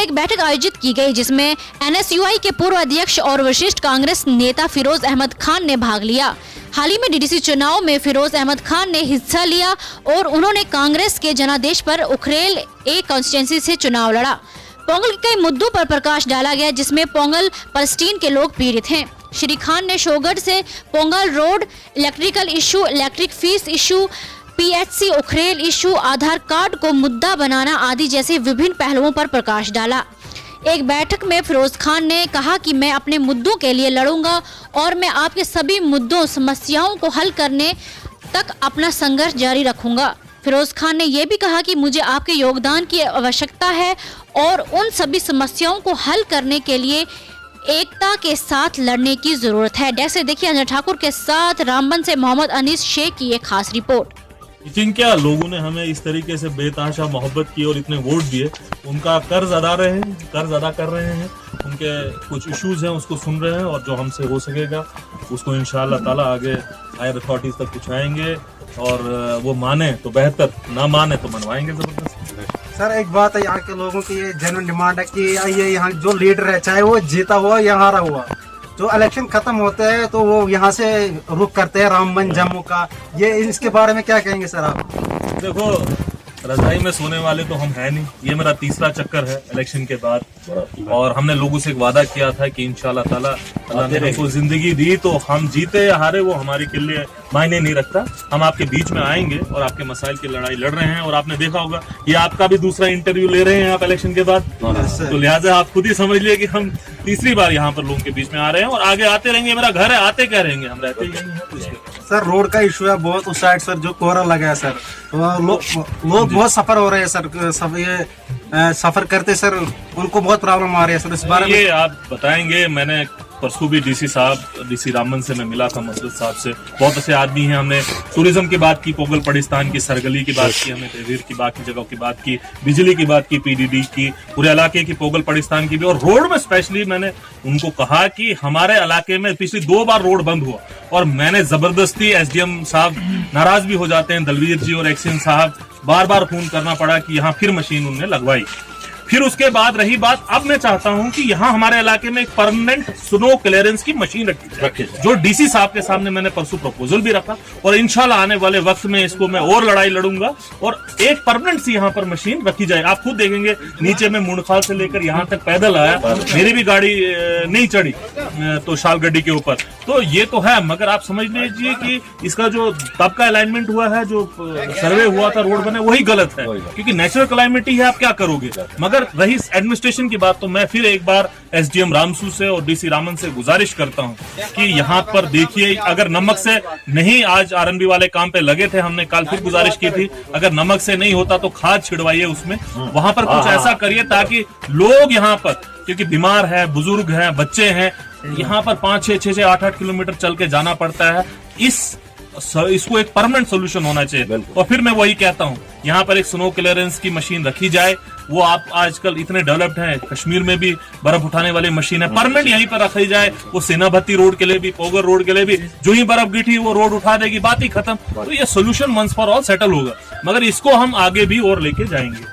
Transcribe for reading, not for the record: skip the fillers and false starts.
एक बैठक आयोजित की गई जिसमें एनएसयूआई के पूर्व अध्यक्ष और वरिष्ठ कांग्रेस नेता फिरोज अहमद खान ने भाग लिया। हाल ही में डीडीसी चुनाव में फिरोज अहमद खान ने हिस्सा लिया और उन्होंने कांग्रेस के जनादेश पर उखरेल ए कॉन्स्टिट्यूंसी से चुनाव लड़ा। पोंगल के कई मुद्दों पर प्रकाश डाला गया जिसमें पोंगल पलस्तीन के लोग पीड़ित हैं। श्री खान ने शोगढ़ से Pongal road, electrical issue, electric fees issue, PHC Ukhrul issue, Aadhaar card को मुद्दा बनाना आदि जैसे विभिन्न पहलुओं पर प्रकाश डाला। एक बैठक में फिरोज खान ने कहा कि मैं अपने मुद्दों के लिए लड़ूंगा और मैं आपके सभी मुद्दों समस्याओं को हल करने तक अपना संघर्ष जारी रखूंगा। फिरोज खान ने यह भी कहा कि मुझे आपके योगदान की आवश्यकता है और उन सभी समस्याओं को हल करने के लिए एकता के साथ लड़ने की जरूरत है। जैसे देखिए अंजन ठाकुर के साथ रामबन से मोहम्मद अनीस शेख की एक खास रिपोर्ट। लेकिन क्या लोगों ने हमें इस तरीके से बेतहाशा मोहब्बत की और इतने वोट दिए, उनका कर्ज अदा कर रहे हैं, उनके कुछ इश्यूज हैं उसको सुन रहे हैं और जो हमसे हो सकेगा उसको इंशाअल्लाह ताला आगे हायर अथॉरिटीज तक पहुँचाएंगे और वो माने तो बेहतर, ना माने तो मनवाएंगे जबरदस्त। सर एक बात है, यहाँ के लोगों की ये जेन्युइन डिमांड है कि ये यहाँ जो लीडर है चाहे वो जीता हुआ या हारा हुआ, जो इलेक्शन खत्म होते हैं तो वो यहाँ से रुख करते हैं रामबन जम्मू का। ये इसके बारे में क्या कहेंगे सर आप? देखो, रजाई में सोने वाले तो हम है नहीं। ये मेरा तीसरा चक्कर है इलेक्शन के बाद और हमने लोगों से एक वादा किया था कि इंशाल्लाह ताला अल्लाह ने हमको जिंदगी दी तो हम जीते या हारे वो हमारे के लिए मायने नहीं रखता। हम आपके बीच में आएंगे और आपके मसाइल की लड़ाई लड़ रहे हैं और आपने देखा होगा ये आपका भी दूसरा इंटरव्यू ले रहे हैं आप इलेक्शन के बाद, तो लिहाजा आप खुद ही समझ लिए कि हम तीसरी बार यहाँ पर लोगों के बीच में आ रहे हैं और आगे आते रहेंगे। मेरा घर है, आते क्या रहेंगे, हम रहते ही नहीं। सर रोड का इशू है बहुत उस साइड सर, जो कोहरा लगा है सर, लोग बहुत सफर हो रहे हैं सर, सब ये सफर करते सर उनको बहुत प्रॉब्लम आ रही है सर। इस बारे में ये आप बताएंगे। मैंने परसों भी डीसी रामबन से मैं मिला था, मसरत साहब से, बहुत अच्छे आदमी हैं। हमने टूरिज्म की बात की, पोगल पड़िस्तान की सरगली की बात की, हमने तहवीर की बाकी जगहों की बात की, बिजली की बात की, पीडीडी की, पूरे इलाके की, पोगल पड़िस्तान की भी, और रोड में स्पेशली मैंने उनको कहा कि हमारे इलाके में पिछली 2 बार रोड बंद हुआ और मैंने जबरदस्ती, एसडीएम साहब नाराज भी हो जाते हैं, दलवीर जी और एक्शन साहब, बार बार फोन करना पड़ा कि यहाँ फिर मशीन उनने लगवाई। फिर उसके बाद रही बात, अब मैं चाहता हूं कि यहाँ हमारे इलाके में एक परमानेंट स्नो क्लियरेंस की मशीन रखी जाए, जो डीसी साहब के सामने मैंने परसों प्रपोजल भी रखा और इंशाल्लाह आने वाले वक्त में इसको मैं और लड़ाई लड़ूंगा और एक परमानेंट सी यहाँ पर मशीन रखी जाए। आप खुद देखेंगे नीचे में मुंडखाल से लेकर यहाँ तक पैदल आया, मेरी भी गाड़ी नहीं चढ़ी तो शाल गड्डी के ऊपर, तो ये तो है। मगर आप समझ लीजिए कि इसका जो तब का अलाइनमेंट हुआ है, जो सर्वे हुआ था रोड बने, वही गलत है क्योंकि नेचुरल क्लाइमेट ही है, आप क्या करोगे। मगर रही एडमिनिस्ट्रेशन की बात, तो मैं फिर एक बार एसडीएम रामसू से और डीसी रामन से गुजारिश करता हूं कि यहाँ पर देखिए, अगर नमक से नहीं, आज आरएनबी वाले काम पे लगे थे, हमने कल फिर गुजारिश की थी, अगर नमक से नहीं होता तो खाद छिड़वाइए उसमें, वहां पर कुछ ऐसा करिए ताकि लोग यहाँ पर, क्योंकि बीमार है, बुजुर्ग हैं, बच्चे हैं, यहाँ पर 5-6, 8-8 किलोमीटर चल के जाना पड़ता है। इसको एक परमानेंट सोल्यूशन होना चाहिए। और फिर मैं वही कहता हूँ, यहाँ पर एक स्नो क्लियरेंस की मशीन रखी जाए। वो आप आजकल इतने डेवलप्ड हैं, कश्मीर में भी बर्फ उठाने वाली मशीन है, परमानेंट यहीं पर रखी जाए। वो सेनाभत्ती रोड के लिए भी, पोगर रोड के लिए भी, जो ही बर्फ गिठी वो रोड उठा देगी, बात ही खत्म। तो ये solution once for all settle होगा, मगर इसको हम आगे भी और लेके जाएंगे।